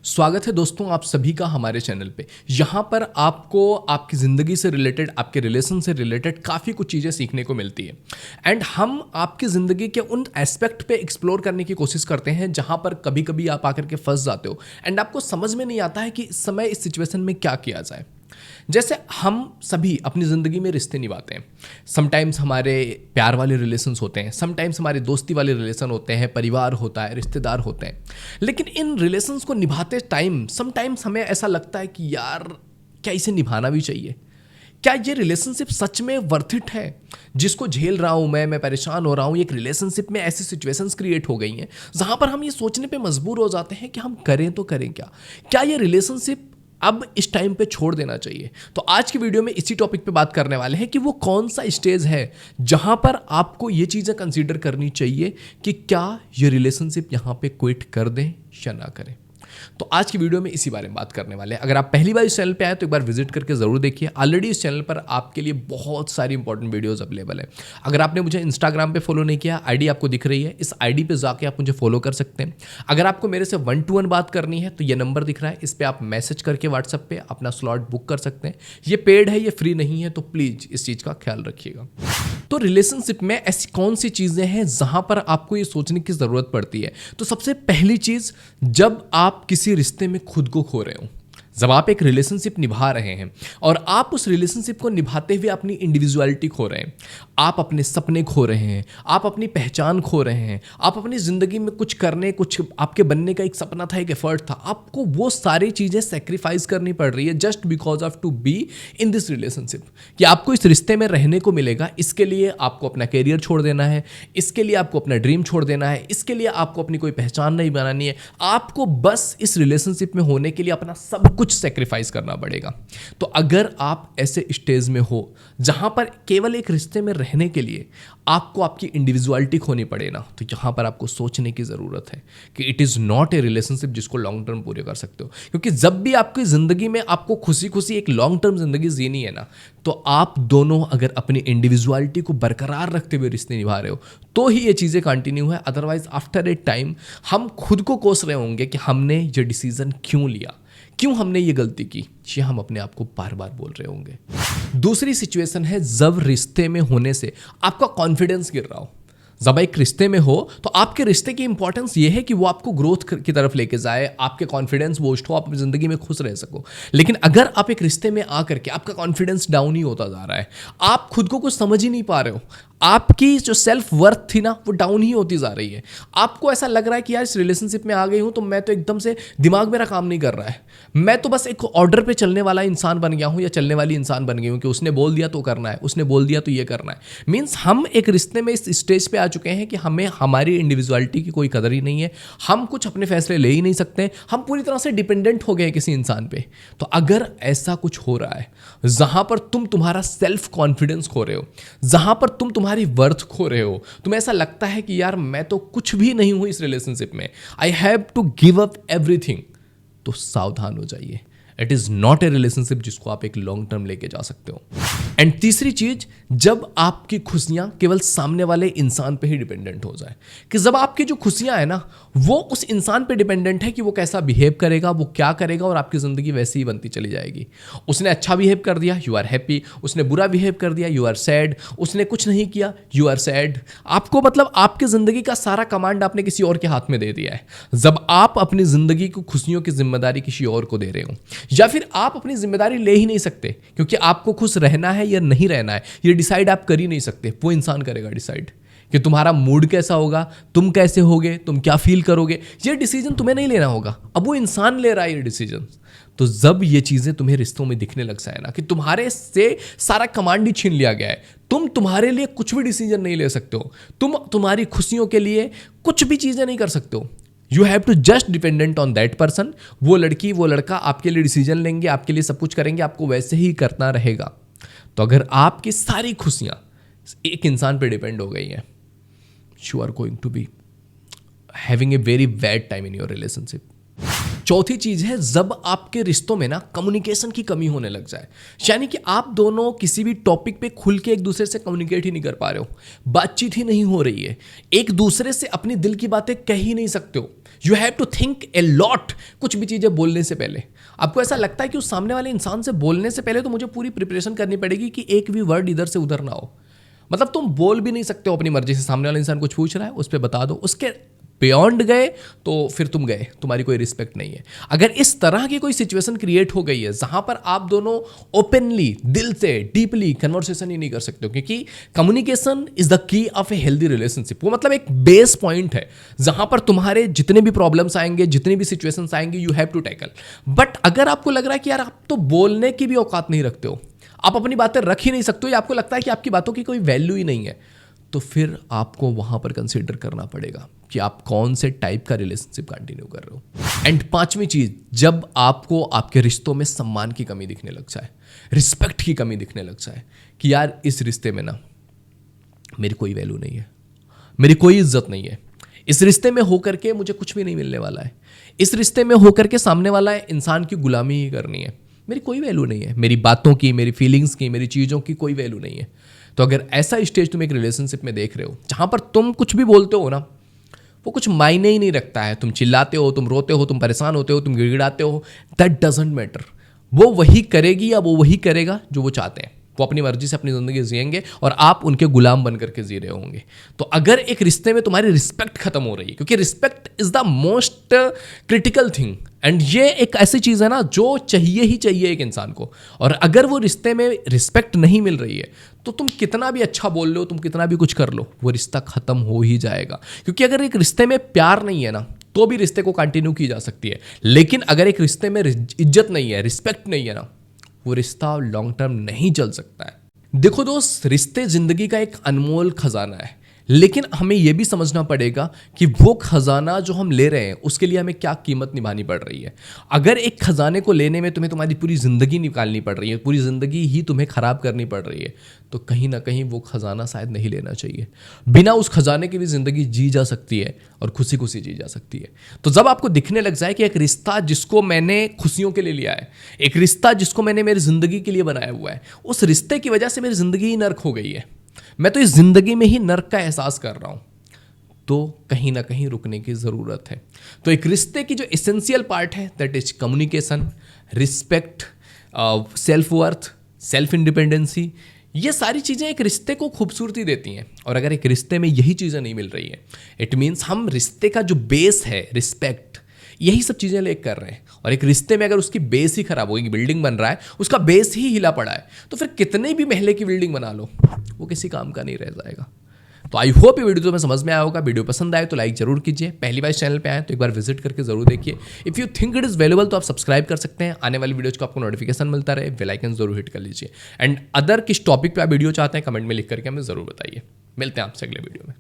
स्वागत है दोस्तों आप सभी का हमारे चैनल पे। यहाँ पर आपको आपकी ज़िंदगी से रिलेटेड, आपके रिलेशन से रिलेटेड काफ़ी कुछ चीज़ें सीखने को मिलती है एंड हम आपकी ज़िंदगी के उन एस्पेक्ट पे एक्सप्लोर करने की कोशिश करते हैं जहाँ पर कभी कभी आप आकर के फंस जाते हो एंड आपको समझ में नहीं आता है कि इस समय इस सिचुएशन में क्या किया जाए। जैसे हम सभी अपनी ज़िंदगी में रिश्ते निभाते हैं। समटाइम्स हमारे प्यार वाले रिलेशंस होते हैं, समटाइम्स हमारे दोस्ती वाले रिलेशन होते हैं, परिवार होता है, रिश्तेदार होते हैं। लेकिन इन रिलेशंस को निभाते टाइम समटाइम्स हमें ऐसा लगता है कि यार क्या इसे निभाना भी चाहिए, क्या ये रिलेशनशिप सच में वर्थ इट है जिसको झेल रहा हूँ मैं परेशान हो रहा हूँ। एक रिलेशनशिप में ऐसी सिचुएशंस क्रिएट हो गई हैं जहाँ पर हम ये सोचने पे मजबूर हो जाते हैं कि हम करें तो करें क्या ये रिलेशनशिप अब इस टाइम पे छोड़ देना चाहिए। तो आज की वीडियो में इसी टॉपिक पे बात करने वाले हैं कि वो कौन सा स्टेज है जहां पर आपको ये चीज़ें कंसीडर करनी चाहिए कि क्या ये रिलेशनशिप यहां पे क्विट कर दें या ना करें। तो आज की वीडियो में इसी बारे में बात करने वाले हैं। अगर आप पहली बार इस चैनल पे आए तो एक बार विजिट करके जरूर देखिए। ऑलरेडी इस चैनल पर आपके लिए बहुत सारी इंपॉर्टेंट वीडियोस अवेलेबल है। अगर आपने मुझे इंस्टाग्राम पे फॉलो नहीं किया, आईडी आपको दिख रही है, इस आईडी पे जाके आप मुझे फॉलो कर सकते हैं। अगर आपको मेरे से 1-to-1 बात करनी है तो ये नंबर दिख रहा है, इस पर आप मैसेज करके व्हाट्सएप पे अपना स्लॉट बुक कर सकते हैं। ये पेड है, ये फ्री नहीं है, तो प्लीज़ इस चीज़ का ख्याल रखिएगा। तो रिलेशनशिप में ऐसी कौन सी चीज़ें हैं जहां पर आपको ये सोचने की ज़रूरत पड़ती है। तो सबसे पहली चीज़, जब आप किसी रिश्ते में खुद को खो रहे हो, जब आप एक रिलेशनशिप निभा रहे हैं और आप उस रिलेशनशिप को निभाते हुए अपनी इंडिविजुअलिटी खो रहे हैं, आप अपने सपने खो रहे हैं, आप अपनी पहचान खो रहे हैं, आप अपनी ज़िंदगी में कुछ करने, कुछ आपके बनने का एक सपना था, एक एफर्ट था, आपको वो सारी चीज़ें सेक्रीफाइस करनी पड़ रही है just because of to be in this relationship. कि आपको इस रिश्ते में रहने को मिलेगा, इसके लिए आपको अपना करियर छोड़ देना है, इसके लिए आपको अपना ड्रीम छोड़ देना है, इसके लिए आपको अपनी कोई पहचान नहीं बनानी है, आपको बस इस रिलेशनशिप में होने के लिए अपना सब कुछ सेक्रीफाइस करना पड़ेगा। तो अगर आप ऐसे स्टेज में हो जहां पर केवल एक रिश्ते में रहने के लिए आपको आपकी इंडिविजुअलिटी खोनी पड़े ना, तो यहां पर आपको सोचने की जरूरत है कि it is not a relationship जिसको लॉन्ग टर्म पूरे कर सकते हो। क्योंकि जब भी आपकी जिंदगी में आपको खुशी खुशी एक लॉन्ग टर्म जिंदगी जीनी है ना, तो आप दोनों अगर अपनी इंडिविजुअलिटी को बरकरार रखते हुए रिश्ते निभा रहे हो तो ही ये चीज़ें कंटिन्यू है। अदरवाइज आफ्टर ए टाइम हम खुद को कोस रहे होंगे कि हमने ये डिसीजन क्यों लिया, क्यों हमने ये गलती की, ये हम अपने आप को बार बार बोल रहे होंगे। दूसरी सिचुएशन है जब रिश्ते में होने से आपका कॉन्फिडेंस गिर रहा हो। जब एक रिश्ते में हो तो आपके रिश्ते की इंपॉर्टेंस ये है कि वो आपको ग्रोथ की तरफ लेके जाए, आपके कॉन्फिडेंस बूस्ट हो, आप अपनी जिंदगी में खुश रह सको। लेकिन अगर आप एक रिश्ते में आकर के आपका कॉन्फिडेंस डाउन ही होता जा रहा है, आप खुद को कुछ समझ ही नहीं पा रहे हो, आपकी जो सेल्फ वर्थ थी ना वो डाउन ही होती जा रही है, आपको ऐसा लग रहा है कि यार इस रिलेशनशिप में आ गई हूं तो मैं तो एकदम से दिमाग मेरा काम नहीं कर रहा है, मैं तो बस एक ऑर्डर पे चलने वाला इंसान बन गया हूं या चलने वाली इंसान बन गई हूं कि उसने बोल दिया तो करना है, उसने बोल दिया तो ये करना है। मीन्स हम एक रिश्ते में इस स्टेज पे आ चुके हैं कि हमें हमारी इंडिविजुअलिटी की कोई कदर ही नहीं है, हम कुछ अपने फैसले ले ही नहीं सकते, हम पूरी तरह से डिपेंडेंट हो गए किसी इंसान पे। तो अगर ऐसा कुछ हो रहा है जहां पर तुम तुम्हारा सेल्फ कॉन्फिडेंस खो रहे हो, जहां पर तुम तुम्हारी वर्थ खो रहे हो, तुम्हें ऐसा लगता है कि यार मैं तो कुछ भी नहीं हूं इस रिलेशनशिप में, I have to give up everything, तो सावधान हो जाइए। It is not a relationship जिसको आप एक लॉन्ग टर्म लेके जा सकते हो। एंड तीसरी चीज, जब आपकी खुशियां केवल सामने वाले इंसान पे ही डिपेंडेंट हो जाए, कि जब आपकी जो खुशियां है ना वो उस इंसान पे डिपेंडेंट है कि वो कैसा बिहेव करेगा, वो क्या करेगा, और आपकी जिंदगी वैसे ही बनती चली जाएगी। उसने अच्छा बिहेव कर दिया, यू आर हैप्पी, उसने बुरा बिहेव कर दिया, यू आर सैड, उसने कुछ नहीं किया, यू आर सैड। आपको मतलब आपकी जिंदगी का सारा कमांड आपने किसी और के हाथ में दे दिया है। जब आप अपनी जिंदगी को खुशियों की जिम्मेदारी किसी और को दे रहे हो, या फिर आप अपनी जिम्मेदारी ले ही नहीं सकते, क्योंकि आपको खुश रहना है या नहीं रहना है ये डिसाइड आप कर ही नहीं सकते, वो इंसान करेगा डिसाइड कि तुम्हारा मूड कैसा होगा, तुम कैसे होगे, तुम क्या फील करोगे, ये डिसीजन तुम्हें नहीं लेना होगा, अब वो इंसान ले रहा है ये डिसीजन। तो जब ये चीजें तुम्हें रिश्तों में दिखने लग जाए ना कि तुम्हारे से सारा कमांड ही छीन लिया गया है, तुम तुम्हारे लिए कुछ भी डिसीजन नहीं ले सकते हो, तुम तुम्हारी खुशियों के लिए कुछ भी चीजें नहीं कर सकते हो, you have to just dependent on that person. वो लड़की वो लड़का आपके लिए डिसीजन लेंगे, आपके लिए सब कुछ करेंगे, आपको वैसे ही करना रहेगा। तो अगर आपकी सारी खुशियां एक इंसान पे डिपेंड हो गई हैं, you are going to be having a very bad time in your relationship. चौथी चीज है जब आपके रिश्तों में ना कम्युनिकेशन की कमी होने लग जाए, यानी कि आप दोनों किसी भी टॉपिक पे खुल के एक दूसरे से कम्युनिकेट ही नहीं कर पा रहे हो, बातचीत ही नहीं हो रही है, एक दूसरे से अपनी दिल की बातें कह ही नहीं सकते हो। You have to think a lot कुछ भी चीजें बोलने से पहले। आपको ऐसा लगता है कि उस सामने वाले इंसान से बोलने से पहले तो मुझे पूरी प्रिपरेशन करनी पड़ेगी कि एक भी वर्ड इधर से उधर ना हो। मतलब तुम बोल भी नहीं सकते हो अपनी मर्जी से, सामने वाला इंसान कुछ पूछ रहा है उस पर बता दो, उसके बियॉन्ड गए तो फिर तुम गए, तुम्हारी कोई रिस्पेक्ट नहीं है। अगर इस तरह की कोई सिचुएशन क्रिएट हो गई है जहां पर आप दोनों ओपनली दिल से डीपली कन्वर्सेशन ही नहीं कर सकते हो, क्योंकि communication is the key of a healthy relationship. वो मतलब एक बेस पॉइंट है जहां पर तुम्हारे जितने भी प्रॉब्लम्स आएंगे, जितनी भी सिचुएशंस आएंगे, you have to tackle. But अगर आपको लग रहा है कि यार आप तो बोलने की भी औकात नहीं रखते हो, आप अपनी बातें रख ही नहीं सकते हो, या आपको लगता है कि आपकी बातों की कोई वैल्यू ही नहीं है, तो फिर आपको वहां पर कंसीडर करना पड़ेगा कि आप कौन से टाइप का रिलेशनशिप कंटिन्यू कर रहे हो। एंड पांचवी चीज, जब आपको आपके रिश्तों में सम्मान की कमी दिखने लग जाए, रिस्पेक्ट की कमी दिखने लग जाए, कि यार इस रिश्ते में ना मेरी कोई वैल्यू नहीं है, मेरी कोई इज्जत नहीं है, इस रिश्ते में होकर के मुझे कुछ भी नहीं मिलने वाला है, इस रिश्ते में होकर के सामने वाला इंसान की गुलामी ही करनी है, मेरी कोई वैल्यू नहीं है, मेरी बातों की, मेरी फीलिंग्स की, मेरी चीज़ों की कोई वैल्यू नहीं है। तो अगर ऐसा स्टेज तुम एक रिलेशनशिप में देख रहे हो जहां पर तुम कुछ भी बोलते हो ना वो कुछ मायने ही नहीं रखता है, तुम चिल्लाते हो, तुम रोते हो, तुम परेशान होते हो, तुम गिड़गिड़ाते हो, दैट डजंट मैटर। वो वही करेगी या वो वही करेगा जो वो चाहते हैं। वो अपनी मर्जी से अपनी ज़िंदगी जिएंगे और आप उनके गुलाम बन करके जी रहे होंगे। तो अगर एक रिश्ते में तुम्हारी रिस्पेक्ट खत्म हो रही है, क्योंकि respect is the most critical thing, and ये एक ऐसी चीज़ है ना जो चाहिए ही चाहिए एक इंसान को, और अगर वो रिश्ते में रिस्पेक्ट नहीं मिल रही है तो तुम कितना भी अच्छा बोल लो, तुम कितना भी कुछ कर लो, वो रिश्ता खत्म हो ही जाएगा। क्योंकि अगर एक रिश्ते में प्यार नहीं है ना तो भी रिश्ते को कंटिन्यू की जा सकती है, लेकिन अगर एक रिश्ते में इज्जत नहीं है, रिस्पेक्ट नहीं है ना, वो रिश्ता लॉन्ग टर्म नहीं चल सकता है। देखो दोस्त, रिश्ते जिंदगी का एक अनमोल खजाना है, लेकिन हमें यह भी समझना पड़ेगा कि वो खजाना जो हम ले रहे हैं उसके लिए हमें क्या कीमत निभानी पड़ रही है। अगर एक खजाने को लेने में तुम्हें तुम्हारी पूरी जिंदगी निकालनी पड़ रही है, पूरी जिंदगी ही तुम्हें खराब करनी पड़ रही है, तो कहीं ना कहीं वो खजाना शायद नहीं लेना चाहिए। बिना उस खजाने की भी जिंदगी जी जा सकती है और खुशी खुशी जी जा सकती है। तो जब आपको दिखने लग जाए कि एक रिश्ता जिसको मैंने खुशियों के लिए लिया है, एक रिश्ता जिसको मैंने मेरी जिंदगी के लिए बनाया हुआ है, उस रिश्ते की वजह से मेरी जिंदगी ही नर्क हो गई है, मैं तो इस जिंदगी में ही नर्क का एहसास कर रहा हूं, तो कहीं ना कहीं रुकने की जरूरत है। तो एक रिश्ते की जो एसेंशियल पार्ट है that is communication, respect, self worth, self independency, ये सारी चीज़ें एक रिश्ते को खूबसूरती देती हैं। और अगर एक रिश्ते में यही चीज़ें नहीं मिल रही है, इट मीन्स हम रिश्ते का जो बेस है रिस्पेक्ट, यही सब चीज़ें लेकर कर रहे हैं। और एक रिश्ते में अगर उसकी बेस ही खराब होगी, बिल्डिंग बन रहा है उसका बेस ही हिला पड़ा है, तो फिर कितने भी महले की बिल्डिंग बना लो वो किसी काम का नहीं रह जाएगा। तो आई होप ये वीडियो तुम्हें समझ में आया होगा। वीडियो पसंद आए तो लाइक जरूर कीजिए, पहली बार इस चैनल पे आए तो एक बार विजिट करके जरूर देखिए। If you think it is valuable तो आप सब्सक्राइब कर सकते हैं, आने वाली वीडियोज़ को आपको नोटिफिकेशन मिलता रहे, बेल आइकन जरूर हिट कर लीजिए। एंड अदर किस टॉपिक पे आप वीडियो चाहते हैं कमेंट में लिख करके हमें जरूर बताइए। मिलते हैं आपसे अगले वीडियो में।